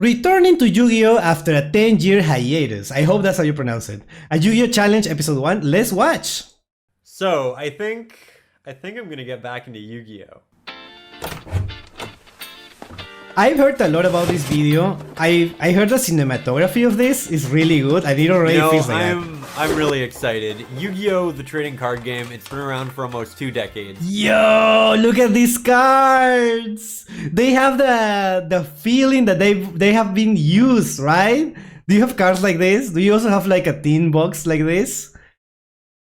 Returning to Yu-Gi-Oh! After a 10-year hiatus. I hope that's how you pronounce it. A Yu-Gi-Oh! Challenge Episode 1. Let's watch! So, I think I'm gonna get back into Yu-Gi-Oh! I've heard a lot about this video. I heard the cinematography of this is really good. I didn't already feel like I'm really excited. Yu-Gi-Oh! The trading card game, it's been around for almost 2 decades. Yo, look at these cards! They have the feeling that they have been used, right? Do you have cards like this? Do you also have like a tin box like this?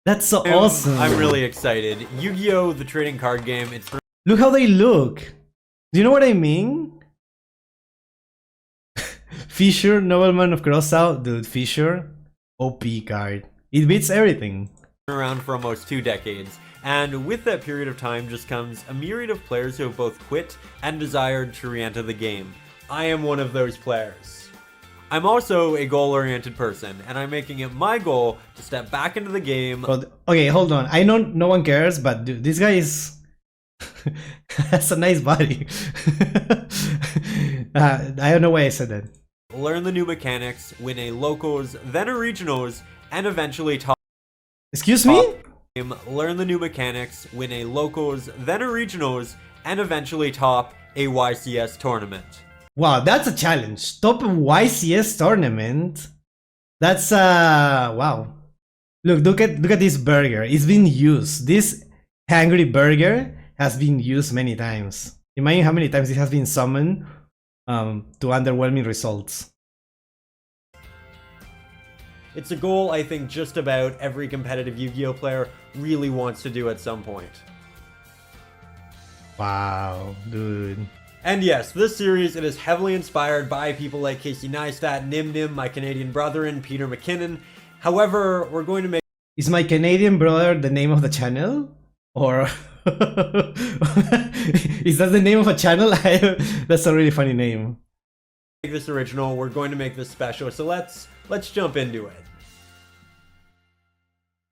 That's so awesome. I'm really excited. Yu-Gi-Oh! The trading card game, it's been... Look how they look. Do you know what I mean? Fisher, Nobleman of Crossout. Dude, Fisher, OP card. It beats everything. Around for almost 2 decades. And with that period of time just comes a myriad of players who have both quit and desired to re-enter the game. I am one of those players. I'm also a goal-oriented person, and I'm making it my goal to step back into the game. But, okay, hold on. I know no one cares, but dude, this guy is... has a nice body. I don't know why I said that. Learn the new mechanics, win a locals, then a regionals, and eventually top... Excuse me? Learn the new mechanics, win a locals, then a regionals, and eventually top a YCS tournament. Wow, that's a challenge. Top YCS tournament. That's wow. Look at this burger. It's been used. This hungry burger has been used many times. Imagine how many times it has been summoned to underwhelming results. It's a goal I think just about every competitive Yu-Gi-Oh player really wants to do at some point. Wow, dude. And yes, this series, it is heavily inspired by people like Casey Neistat, Nim Nim, my Canadian brother, and Peter McKinnon. However, we're going to make... Is my Canadian brother the name of the channel? Or... is that the name of a channel? That's a really funny name. Make this original, we're going to make this special, so let's jump into it.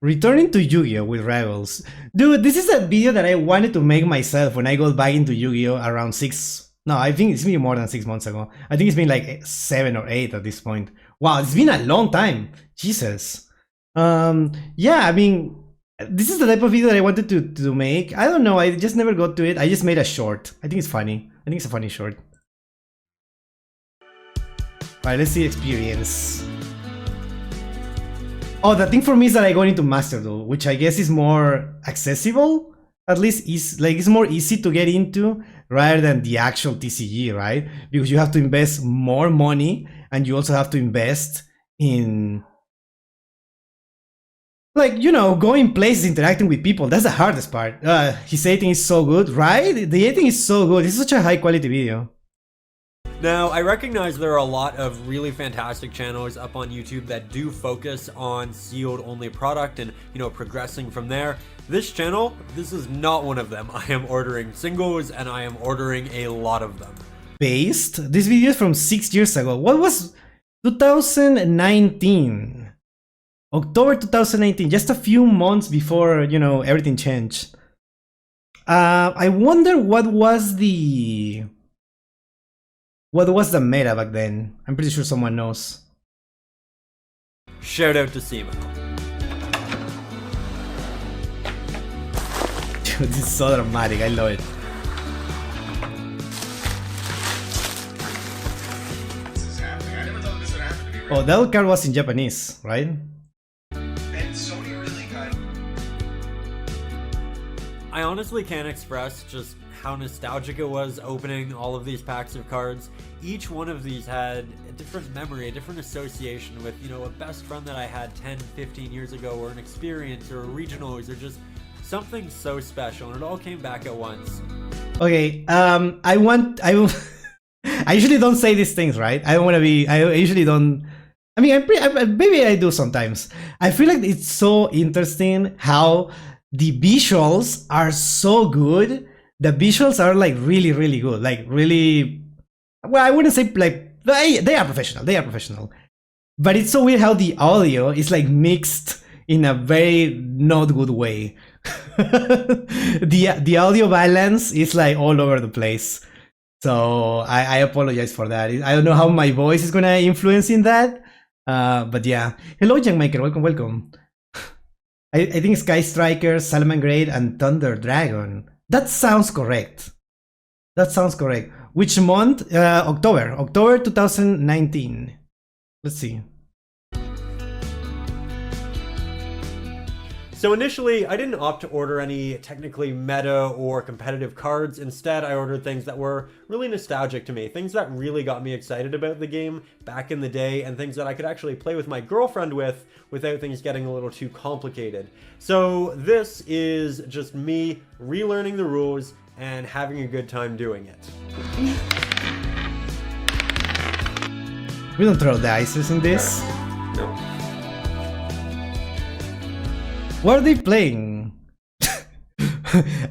Returning to Yu-Gi-Oh! With Rebels. Dude, this is a video that I wanted to make myself when I got back into Yu-Gi-Oh! Around 6... No, I think it's been more than 6 months ago. I think it's been like 7 or 8 at this point. Wow, it's been a long time. Jesus. Yeah, I mean... This is the type of video that I wanted to make. I don't know, I just never got to it. I just made a short. I think it's funny. I think it's a funny short. Alright, let's see experience. Oh, the thing for me is that I go into masterduel, which I guess is more accessible. At least it's more easy to get into rather than the actual TCG, right? Because you have to invest more money and you also have to invest in, like, you know, going places, interacting with people. That's the hardest part. His editing is so good, right? The editing is so good. This is such a high quality video. Now, I recognize there are a lot of really fantastic channels up on YouTube that do focus on sealed only product and, you know, progressing from there. This channel, this is not one of them. I am ordering singles and I am ordering a lot of them. Based? This video is from 6 years ago. What was 2019? October 2019, just a few months before, you know, everything changed. I wonder what was the meta back then. I'm pretty sure someone knows. Shout out to Simo. Dude, this is so dramatic, I love it. Oh, that card was in Japanese, right? I honestly can't express just how nostalgic it was opening all of these packs of cards. Each one of these had a different memory, a different association with, you know, a best friend that I had 10, 15 years ago, or an experience, or a regionals, or just something so special, and it all came back at once. Okay, I usually don't say these things, right? I usually don't. I mean, maybe I do sometimes. I feel like it's so interesting how the visuals are so good. The visuals are like really, really good. Like really, well, I wouldn't say like, they are professional. They are professional. But it's so weird how the audio is like mixed in a very not good way. The audio balance is like all over the place. So I apologize for that. I don't know how my voice is gonna influence in that. But yeah. Hello, Young Maker. Welcome, welcome. I think Sky Striker, Salamangreat, and Thunder Dragon. That sounds correct. That sounds correct. Which month? October 2019. Let's see. So initially, I didn't opt to order any technically meta or competitive cards. Instead, I ordered things that were really nostalgic to me, things that really got me excited about the game back in the day, and things that I could actually play with my girlfriend with without things getting a little too complicated. So this is just me relearning the rules and having a good time doing it. We don't throw dice in this. No. What are they playing?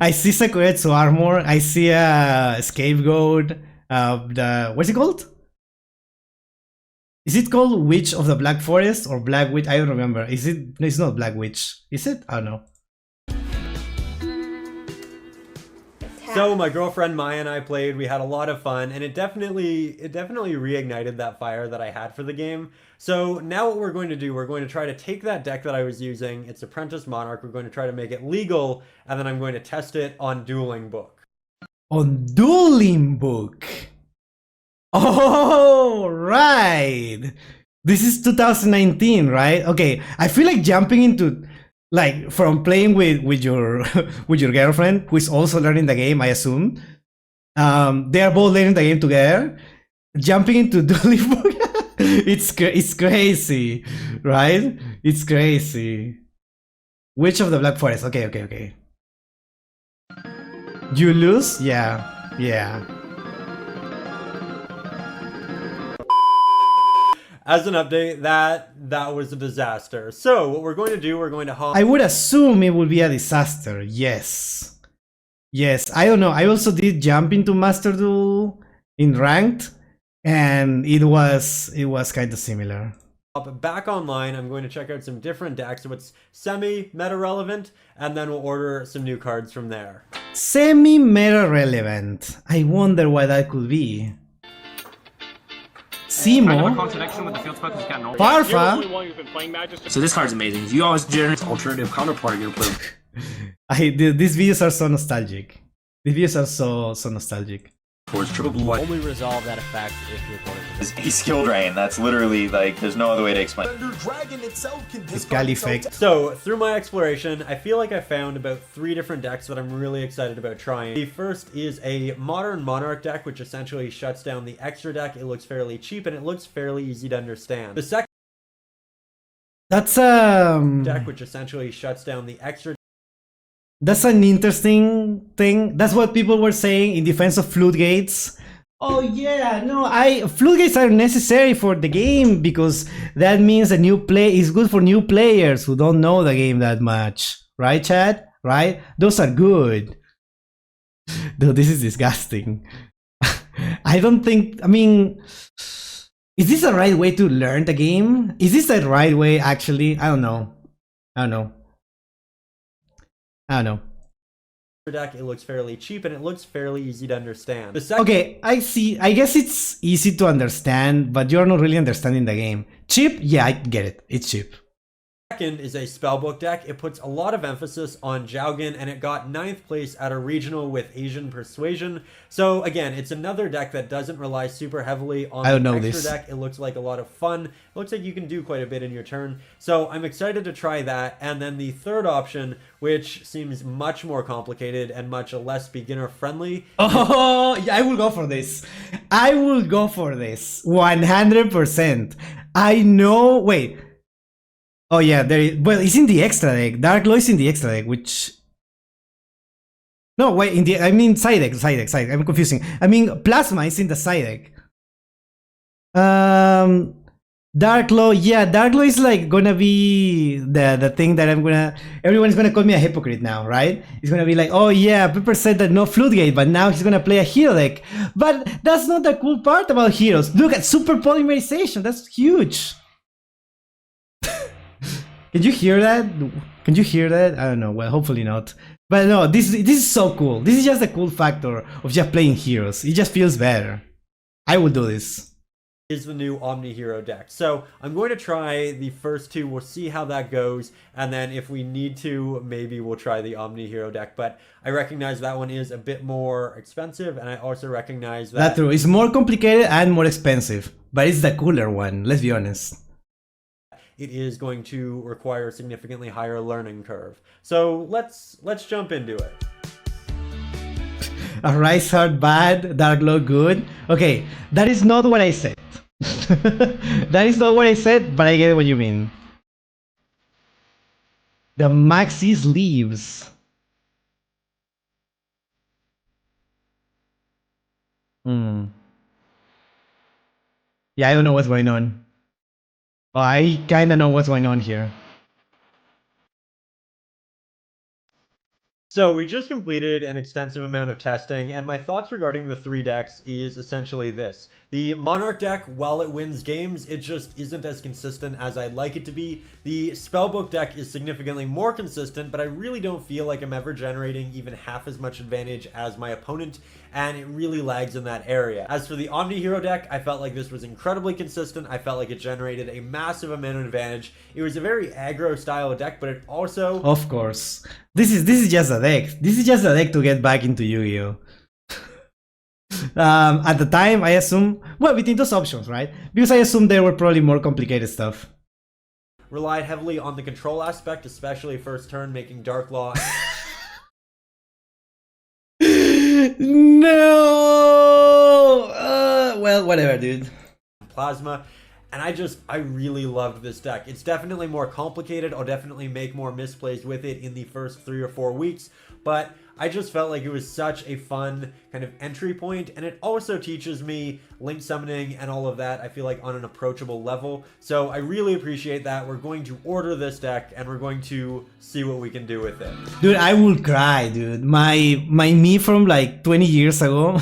I see Sakuretsu Armor. I see a Scapegoat. What's it called? Is it called Witch of the Black Forest or Black Witch? I don't remember. Is it? No, it's not Black Witch. Is it? I don't know. So my girlfriend Maya and I played, we had a lot of fun, and it definitely reignited that fire that I had for the game. So now what we're going to do, we're going to try to take that deck that I was using, it's Apprentice Monarch, we're going to try to make it legal, and then I'm going to test it on Dueling Book. On Dueling Book? Oh, right! This is 2019, right? Okay, I feel like jumping into... Like from playing with your with your girlfriend, who is also learning the game, I assume. They are both learning the game together. Jumping into Dueling Book, it's crazy, right? It's crazy. Witch of the Black Forest. Okay. You lose? Yeah. As an update, that was a disaster. So what we're going to do, we're going to hop... I would assume it would be a disaster. Yes. I don't know. I also did jump into Master Duel in ranked, and it was kind of similar. Back online, I'm going to check out some different decks, so it's semi-meta relevant, and then we'll order some new cards from there. Semi-meta relevant. I wonder why that could be. Simo, Farfa. So this card's amazing. If you always generate alternative counterpart, you're gonna play. These videos are so nostalgic. These videos are so nostalgic. Towards triple blue. Only resolve that effect if you're going to. He's skill drain. That's literally like there's no other way to explain. It's Gali effect. So through my exploration, I feel like I found about 3 different decks that I'm really excited about trying. The first is a modern Monarch deck, which essentially shuts down the extra deck. It looks fairly cheap and it looks fairly easy to understand. The second that's deck, which essentially shuts down the extra. That's an interesting thing. That's what people were saying in defense of floodgates. Oh yeah, no, floodgates are necessary for the game because that means a new play is good for new players who don't know the game that much. Right, Chad? Right? Those are good. Dude, this is disgusting. I don't think, I mean, is this the right way to learn the game? Is this the right way actually? I don't know. Deck, it looks fairly cheap and it looks fairly easy to understand. Okay, I see. I guess it's easy to understand, but you're not really understanding the game. Cheap? Yeah, I get it. It's cheap. Second is a spellbook deck. It puts a lot of emphasis on Jougen, and it got 9th place at a regional with Asian Persuasion. So again, it's another deck that doesn't rely super heavily on the extra deck. It looks like a lot of fun. It looks like you can do quite a bit in your turn. So I'm excited to try that. And then the third option, which seems much more complicated and much less beginner friendly. Oh, yeah, I will go for this. 100%. I know. Wait. Oh yeah, well, it's in the extra deck. Dark Law is in the extra deck, which... No, wait, I mean side deck. I'm confusing. I mean, Plasma is in the side deck. Dark Law, yeah, Dark Law is like gonna be the thing that everyone's gonna call me a hypocrite now, right? It's gonna be like, oh yeah, Pepper said that no Floodgate, but now he's gonna play a hero deck. But that's not the cool part about heroes. Look at Super Polymerization, that's huge. Can you hear that? I don't know. Well, hopefully not. But no, this is so cool. This is just a cool factor of just playing heroes. It just feels better. I will do this. Is the new Omni Hero deck. So I'm going to try the first two. We'll see how that goes. And then if we need to, maybe we'll try the Omni Hero deck. But I recognize that one is a bit more expensive. And I also recognize that... That's true. It's more complicated and more expensive. But it's the cooler one, let's be honest. It is going to require a significantly higher learning curve. So let's jump into it. A Rise Heart bad, Dark Law good. Okay, that is not what I said. That is not what I said, but I get what you mean. The Maxis leaves. Yeah, I don't know what's going on. Oh, I kinda know what's going on here. So we just completed an extensive amount of testing, and my thoughts regarding the three decks is essentially this. The Monarch deck, while it wins games, it just isn't as consistent as I'd like it to be. The Spellbook deck is significantly more consistent, but I really don't feel like I'm ever generating even half as much advantage as my opponent, and it really lags in that area. As for the Omni Hero deck, I felt like this was incredibly consistent. I felt like it generated a massive amount of advantage. It was a very aggro style of deck, but it also... Of course. This is just a deck. This is just a deck to get back into Yu-Gi-Oh! At the time, I assume, well, between those options, right? Because I assume there were probably more complicated stuff. relied heavily on the control aspect, especially first turn, making Dark Law... No! Well, whatever, dude. Plasma. And I really loved this deck. It's definitely more complicated. I'll definitely make more misplays with it in the first 3 or 4 weeks. But I just felt like it was such a fun kind of entry point. And it also teaches me link summoning and all of that, I feel like, on an approachable level. So I really appreciate that. We're going to order this deck and we're going to see what we can do with it. Dude, I will cry, dude. My me from like 20 years ago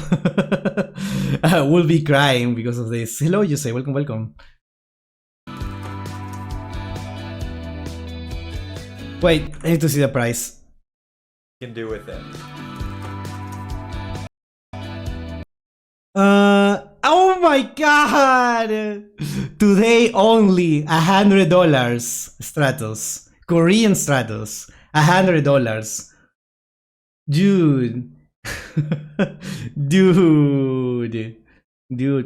will be crying because of this. Hello, you say. Welcome, welcome. Wait, I need to see the price. Can do with it. Oh my god! Today only $100 Stratos. Korean Stratos. $100. Dude. Dude.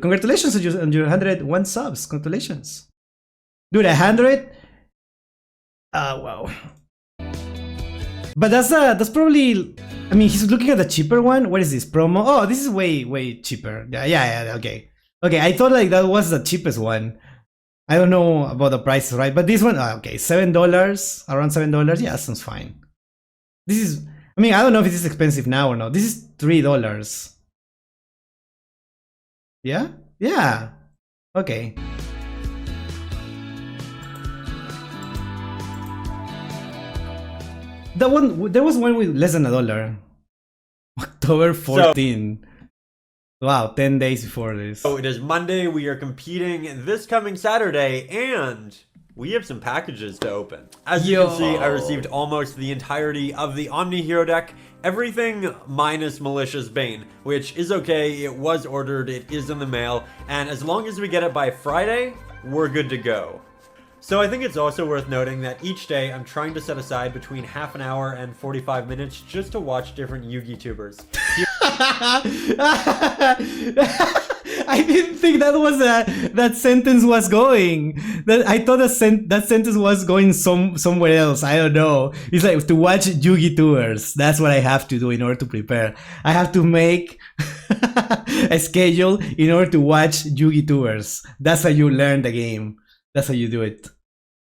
Congratulations on your 101 subs. Congratulations. Dude, 100? Wow. But that's probably, I mean, he's looking at the cheaper one. What is this promo? Oh, this is way cheaper. Yeah, okay. Okay, I thought like that was the cheapest one. I don't know about the prices, right? But this one, okay, $7, around $7. Yeah, that sounds fine. This is, I mean, I don't know if this is expensive now or not. This is $3. Yeah? Yeah. Okay. That one, there was one with less than $1. October 14. Wow, 10 days before this. So it is Monday. We are competing this coming Saturday, and we have some packages to open. As you can see, I received almost the entirety of the Omni Hero deck. Everything minus Malicious Bane, which is okay. It was ordered. It is in the mail. And as long as we get it by Friday, we're good to go. So I think it's also worth noting that each day I'm trying to set aside between half an hour and 45 minutes just to watch different Yugi-tubers. I didn't think that was that sentence was going. I thought that sentence was going somewhere else. I don't know. It's like to watch Yugi tours. That's what I have to do in order to prepare. I have to make a schedule in order to watch Yugi tours. That's how you learn the game. That's how you do it.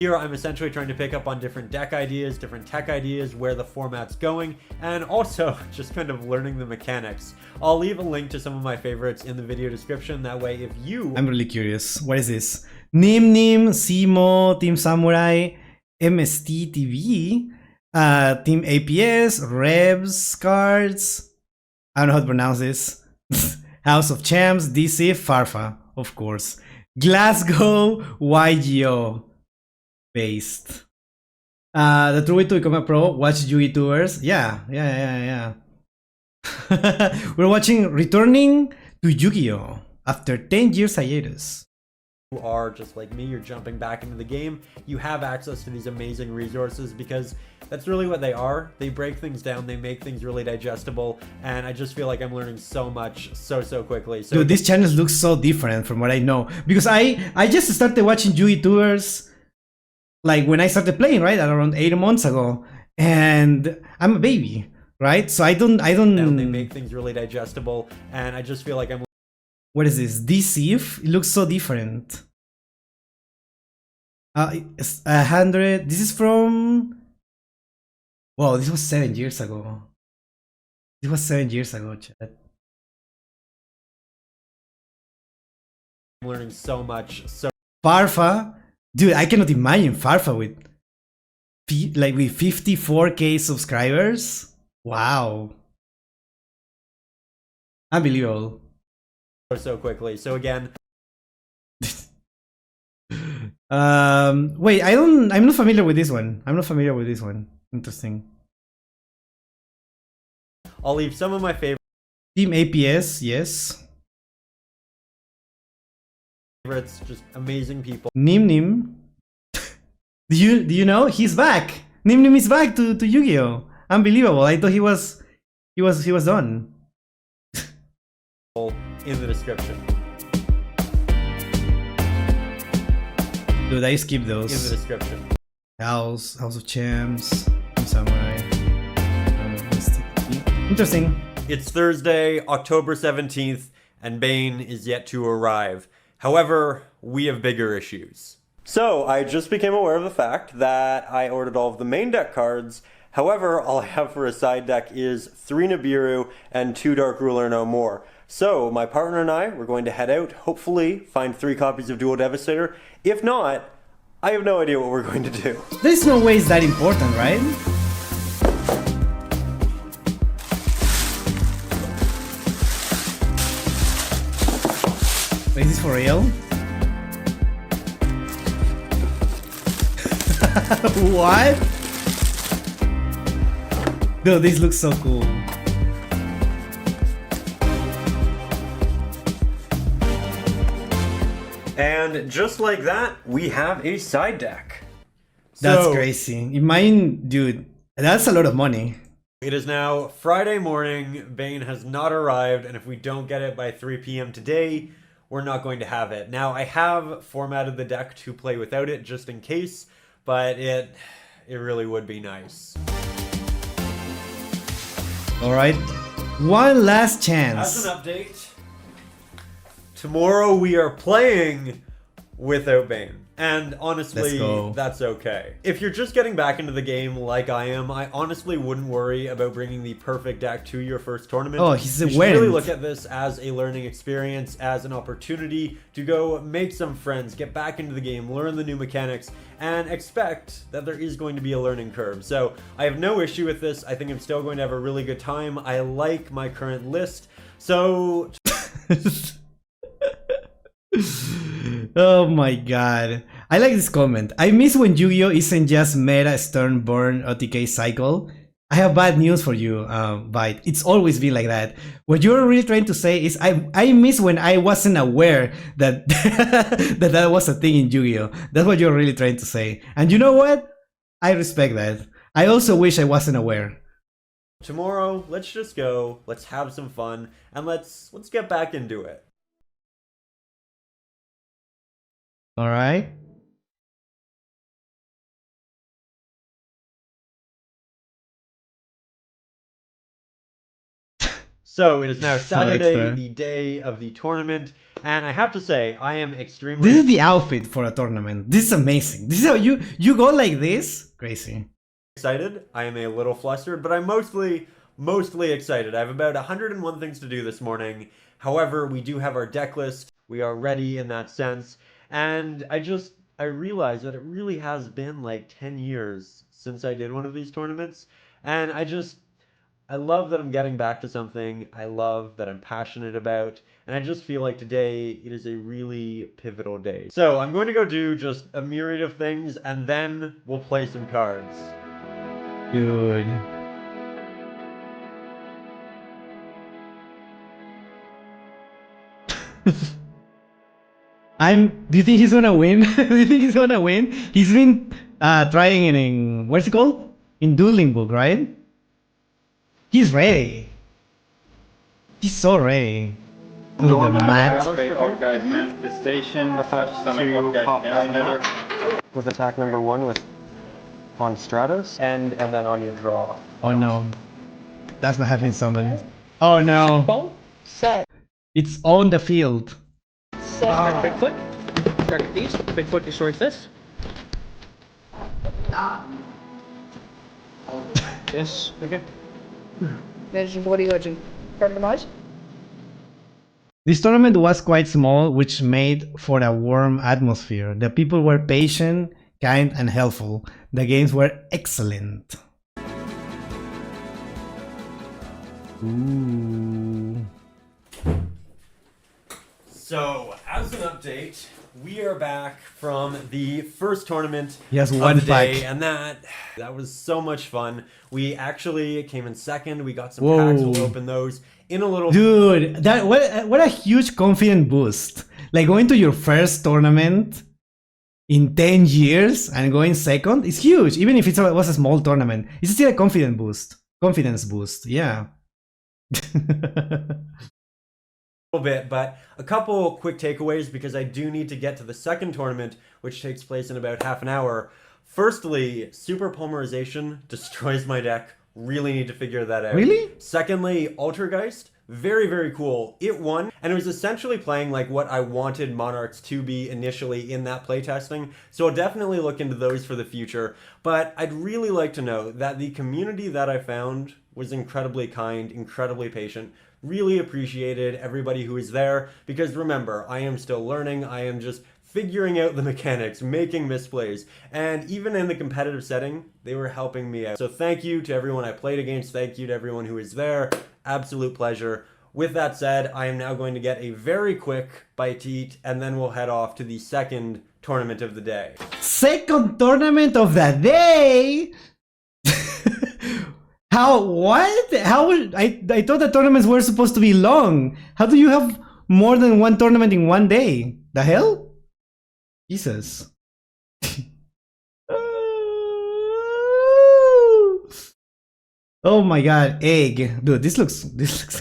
Here I'm essentially trying to pick up on different deck ideas, different tech ideas, where the format's going, and also just kind of learning the mechanics. I'll leave a link to some of my favorites in the video description. That way, if you... I'm really curious. What is this? Nim, Simo, Team Samurai, MST TV, Team APS, Revs, Cards. I don't know how to pronounce this. House of Champs, DC, Farfa, of course. Glasgow, yugioh based. The true way to become a pro, watch Yugitubers. Yeah. We're watching Returning to Yu-Gi-Oh! After 10 years hiatus. You are just like me, you're jumping back into the game, you have access to these amazing resources because that's really what they are. They break things down, they make things really digestible, and I just feel like I'm learning so much so quickly. So dude, these channels look so different from what I know because I just started watching YouTubers like when I started playing, right, around 8 months ago, and I'm a baby, right? So I don't. They make things really digestible, and I just feel like I'm. What is this? Deceive? It looks so different. 100. This is from. Wow, this was 7 years ago. This was 7 years ago, chat. I'm learning so much. Farfa, dude, I cannot imagine Farfa with 54K subscribers. Wow, unbelievable. So quickly. So again. Wait, I'm not familiar with this one. Interesting. I'll leave some of my favorites. Team APS, yes. Just amazing people. Nim. do you know he's back? Nim is back to Yu-Gi-Oh! Unbelievable. I thought he was done. In the description. Dude, I skipped those. In the description. House of Champs, Samurai. Interesting. It's Thursday, October 17th, and Bane is yet to arrive. However, we have bigger issues. So, I just became aware of the fact that I ordered all of the main deck cards. However, all I have for a side deck is 3 Nibiru and 2 Dark Ruler no more. So, my partner and I, we're going to head out, hopefully find 3 copies of Duel Devastator. If not, I have no idea what we're going to do. There's no way it's that important, right? Wait, is this for real? What? Dude, this looks so cool. And just like that, we have a side deck. That's crazy. Imagine, dude, that's a lot of money. It is now Friday morning, Bane has not arrived, and if we don't get it by 3 p.m. today, we're not going to have it. Now, I have formatted the deck to play without it just in case, but it really would be nice. Alright, one last chance. As an update, tomorrow we are playing without Bane. And honestly, that's okay. If you're just getting back into the game like I am, I honestly wouldn't worry about bringing the perfect deck to your first tournament. Oh, he's a You should really look at this as a learning experience, as an opportunity to go make some friends, get back into the game, learn the new mechanics, and expect that there is going to be a learning curve. So I have no issue with this. I think I'm still going to have a really good time. I like my current list. So... Oh my god. I like this comment. I miss when Yu-Gi-Oh! Isn't just meta stern burn OTK cycle. I have bad news for you, Byte. It's always been like that. What you're really trying to say is I miss when I wasn't aware that that was a thing in Yu-Gi-Oh! That's what you're really trying to say. And you know what? I respect that. I also wish I wasn't aware. Tomorrow, let's just go, let's have some fun, and let's get back into it. Alright. So it is now Saturday, the day of the tournament, and I have to say, I am extremely... This is the outfit for a tournament. This is amazing. This is how you go like this? Crazy. excited. I am a little flustered, but I'm mostly excited. I have about 101 things to do this morning. However, we do have our deck list. We are ready in that sense, and I realized that it really has been like 10 years since I did one of these tournaments, and I I love that I'm getting back to something I love, that I'm passionate about, and I just feel like today it is a really pivotal day. So I'm going to go do just a myriad of things, and then we'll play some cards. Dude. Do you think he's gonna win? Do you think he's gonna win? He's been trying in what's it called? In Dueling Book, right? He's ready. He's so ready. Look at the mat. The station to pop with attack number 1 with on Stratus and then on your draw. Oh no. That's not happening somebody. Oh no. Set. It's on the field. Set. Bigfoot. Track these. Bigfoot destroy fist. Yes. Okay. What are you going to randomize? This tournament was quite small, which made for a warm atmosphere. The people were patient, kind, and helpful. The games were excellent. Ooh. So, as an update, we are back from the first tournament He has of one the day, pack. and that was so much fun. We actually came in second. We got some Whoa. packs. We'll open those in a little. Dude, that what a huge confidence boost. Like going to your first tournament in 10 years and going second is huge. Even if it was a small tournament, it's still a confidence boost. Confidence boost, yeah. Bit, but a couple quick takeaways because I do need to get to the second tournament, which takes place in about half an hour. Firstly, super polymerization destroys my deck. Really need to figure that out. Really? Secondly, Altergeist, very, very cool. It won, and it was essentially playing like what I wanted Monarchs to be initially in that playtesting, so I'll definitely look into those for the future. But I'd really like to know that the community that I found was incredibly kind, incredibly patient. Really appreciated everybody who was there, because remember, I am still learning. I am just figuring out the mechanics, making misplays, and even in the competitive setting, they were helping me out. So thank you to everyone I played against. Thank you to everyone who was there. Absolute pleasure. With that said, I am now going to get a very quick bite to eat, and then we'll head off to the second tournament of the day. Second tournament of the day? How? What? How? I thought the tournaments were supposed to be long. How do you have more than one tournament in one day? The hell? Jesus. Oh my god, egg. Dude, this looks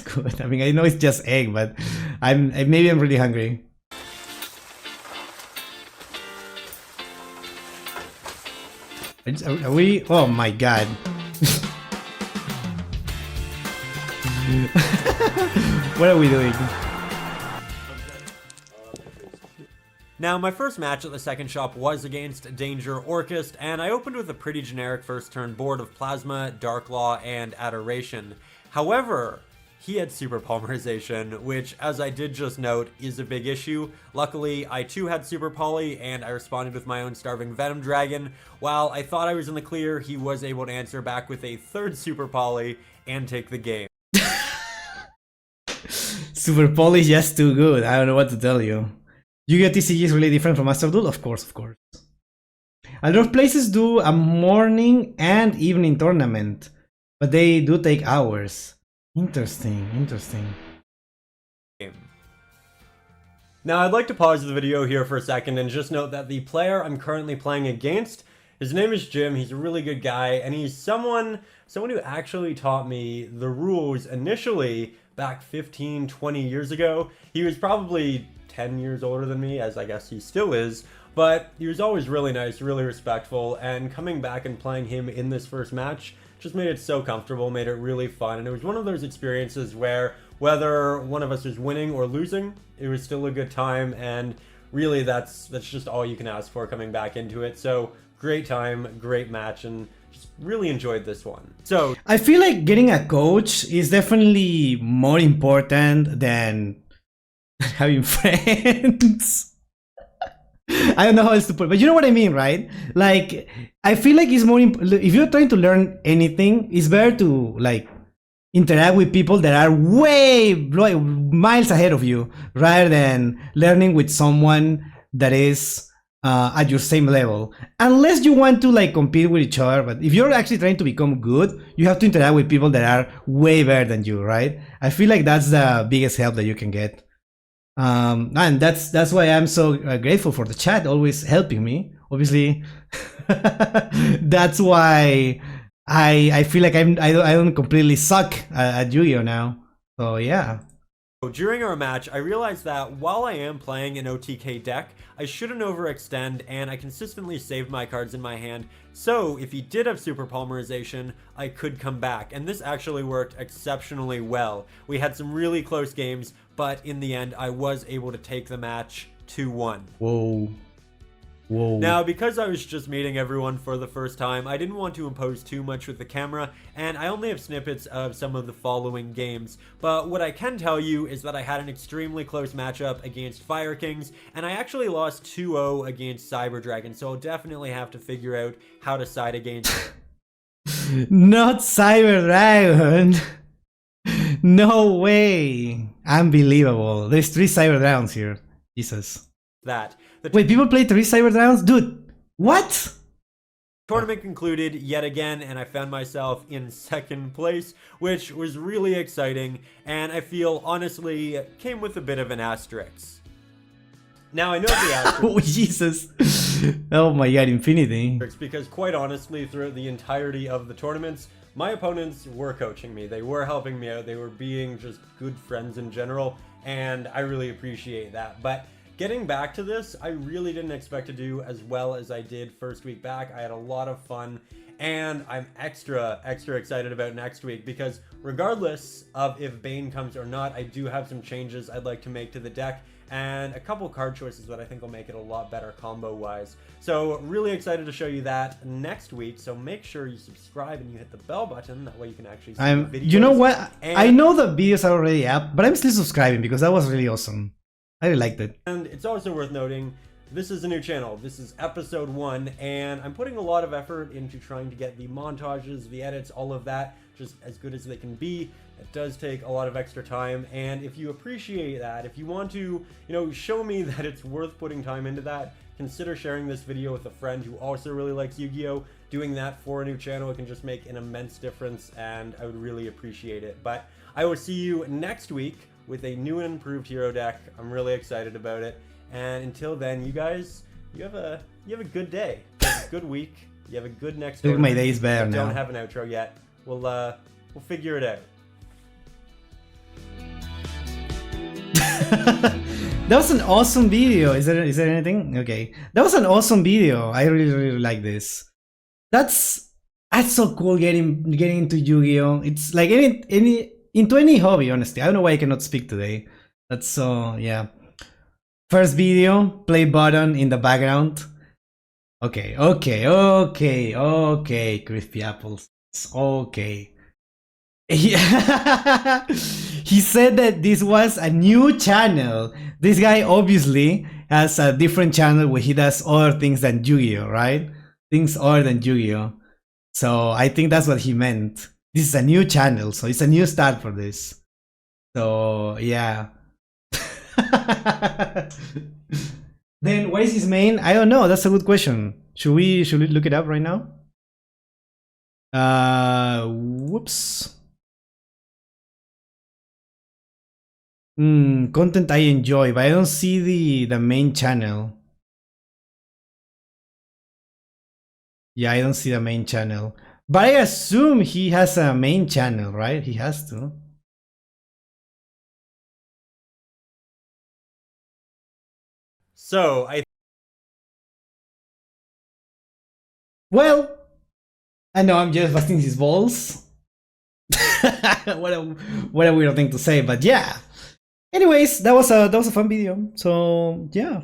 good. I mean, I know it's just egg, but maybe I'm really hungry. Are we? Oh my god. What are we doing? Now, my first match at the second shop was against Danger Orchist, and I opened with a pretty generic first turn board of Plasma, Dark Law, and Adoration. However, he had Super Polymerization, which, as I did just note, is a big issue. Luckily, I too had Super Poly, and I responded with my own Starving Venom Dragon. While I thought I was in the clear, he was able to answer back with a third Super Poly and take the game. Super Poly is just too good. I don't know what to tell you. Yu-Gi-Oh! TCG is really different from Masterduel? Of course, of course. A lot of places do a morning and evening tournament, but they do take hours. Interesting, interesting. Now, I'd like to pause the video here for a second and just note that the player I'm currently playing against, his name is Jim. He's a really good guy, and he's someone who actually taught me the rules initially back 15, 20 years ago. He was probably 10 years older than me, as I guess he still is, but he was always really nice, really respectful, and coming back and playing him in this first match just made it so comfortable, made it really fun, and it was one of those experiences where whether one of us was winning or losing, it was still a good time, and really that's just all you can ask for coming back into it. So great time, great match, and just really enjoyed this one. So I feel like getting a coach is definitely more important than having friends. I don't know how else to put it, but you know what I mean, right? Like, I feel like it's more if you're trying to learn anything, it's better to like interact with people that are way miles ahead of you, rather than learning with someone that is at your same level. Unless you want to like compete with each other, but if you're actually trying to become good, you have to interact with people that are way better than you, right? I feel like that's the biggest help that you can get. And that's why I'm so grateful for the chat always helping me. Obviously, that's why I feel like I don't completely suck at Yu-Gi-Oh now. So yeah. During our match, I realized that while I am playing an OTK deck, I shouldn't overextend, and I consistently saved my cards in my hand, so if he did have Super Polymerization, I could come back, and this actually worked exceptionally well. We had some really close games, but in the end, I was able to take the match 2-1. Whoa. Whoa. Now, because I was just meeting everyone for the first time, I didn't want to impose too much with the camera, and I only have snippets of some of the following games. But what I can tell you is that I had an extremely close matchup against Fire Kings, and I actually lost 2-0 against Cyber Dragon, so I'll definitely have to figure out how to side against Not Cyber Dragon. No way. Unbelievable. There's 3 Cyber Dragons here. Jesus. that. Wait, people play 3 Cyber Dragons? Dude, what? Tournament concluded yet again, and I found myself in second place, which was really exciting, and I feel honestly came with a bit of an asterisk. Now I know the asterisk. Oh, Jesus. Oh my god, Infinity. Because quite honestly, throughout the entirety of the tournaments, my opponents were coaching me. They were helping me out. They were being just good friends in general, and I really appreciate that. But getting back to this, I really didn't expect to do as well as I did first week back. I had a lot of fun, and I'm extra excited about next week, because regardless of if Bane comes or not, I do have some changes I'd like to make to the deck, and a couple card choices that I think will make it a lot better combo-wise. So really excited to show you that next week, so make sure you subscribe and you hit the bell button, that way you can actually see the videos. You know what? I know the videos are already up, but I'm still subscribing because that was really awesome. I really liked it. And it's also worth noting, this is a new channel. This is episode 1, and I'm putting a lot of effort into trying to get the montages, the edits, all of that just as good as they can be. It does take a lot of extra time, and if you appreciate that, if you want to, show me that it's worth putting time into that, consider sharing this video with a friend who also really likes Yu-Gi-Oh! Doing that for a new channel, it can just make an immense difference, and I would really appreciate it. But I will see you next week with a new and improved hero deck. I'm really excited about it. And until then, you guys, you have a good day. You have a good week. You have a good next I think my tournament. day is better now. Don't have an outro yet. We'll figure it out. That was an awesome video. Is there anything? Okay. That was an awesome video. I really like this. That's so cool getting into Yu-Gi-Oh! It's like into any hobby, honestly. I don't know why I cannot speak today. That's so, yeah. First video, play button in the background. Okay, Crispy Apples. It's okay. Yeah. He said that this was a new channel. This guy obviously has a different channel where he does other things than Yu-Gi-Oh, right? Things other than Yu-Gi-Oh. So I think that's what he meant. This is a new channel, so it's a new start for this. So yeah. Then what is his main? I don't know. That's a good question. Should we look it up right now? Whoops. Content I enjoy, but I don't see the main channel. Yeah, I don't see the main channel. But I assume he has a main channel, right? He has to. So, Well, I know I'm just busting his balls. what a weird thing to say, but yeah. Anyways, that was a fun video. So yeah.